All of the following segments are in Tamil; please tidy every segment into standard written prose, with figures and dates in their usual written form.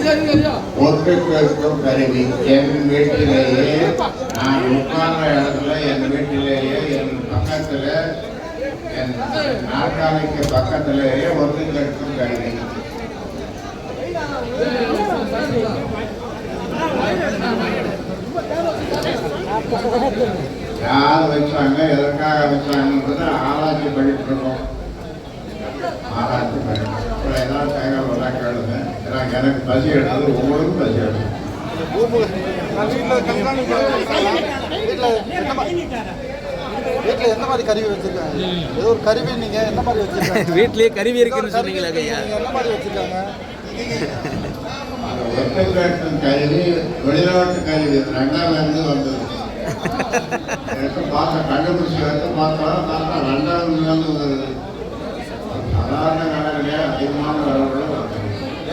ஒட்டு கேட்கும் கருவி என் வீட்டிலேயே நான் உட்கார்ந்த இடத்துல என் வீட்டிலேயே என் பக்கத்துல என் நாற்காலிக்கு பக்கத்திலேயே ஒட்டு கேட்கும் கருவி. யார் வச்சாங்க, எதற்காக வச்சாங்கன்றது ஆராய்ச்சி பண்ணிட்டு இருக்கோம். ஆராய்ச்சி பண்ணிட்டு ஏதாவது தகவல் எல்லாம் கேளுங்க. எனக்கு பசி எடுத்தது, உங்களுக்கும் பசி எடுத்தது. வீட்டில் எந்த மாதிரி கருவி வச்சிருக்காங்க? ஏதோ ஒரு கருவி நீங்க என்ன மாதிரி வச்சிருக்காங்க? வீட்லயே கருவி இருக்குன்னு சொன்னீங்களா ஐயா? என்ன மாதிரி வச்சிருக்காங்க? ஒட்டுக்கேட்டும் கருவி வெளிநாட்டு கருவி, லண்டன்லேருந்து வந்தது. எனக்கு பார்த்தா கண்டுபிடிச்சி எடுத்து பார்த்தா லண்டன்லேருந்து வருது. சாதாரண கடையிலே அதிகமான விலையோட வருது.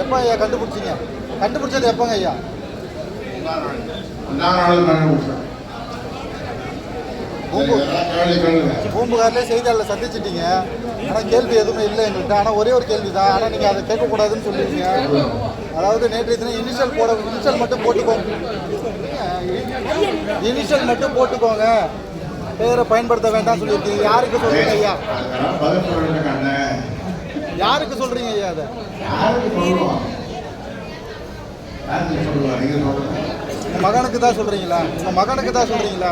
எப்போ ஐயா கண்டுபிடிச்சிங்க? கண்டுபிடிச்சது எப்போங்க ஐயா? நாள் கண்டுபிடிச்சேன். பூம்புகார்லேயே செய்தியாளர் சந்திச்சிட்டீங்க. ஆனால் கேள்வி எதுவுமே இல்லை எங்கள்கிட்ட. ஆனால் ஒரே ஒரு கேள்வி தான். ஆனால் நீங்கள் அதை கேட்கக்கூடாதுன்னு சொல்லியிருக்கீங்க. அதாவது நேற்றைய தினம் இனிஷியல் மட்டும் போட்டுக்கோங்க. இனிஷியல் மட்டும் போட்டுக்கோங்க, பேரை பயன்படுத்த வேண்டாம் சொல்லியிருக்கீங்க. யாருக்கு சொல்றீங்க ஐயா? யாருக்கு சொல்றீங்க ஐயா? அதை உங்க மகனுக்கு தான் சொல்றீங்களா? உங்க மகனுக்கு தான் சொல்றீங்களா?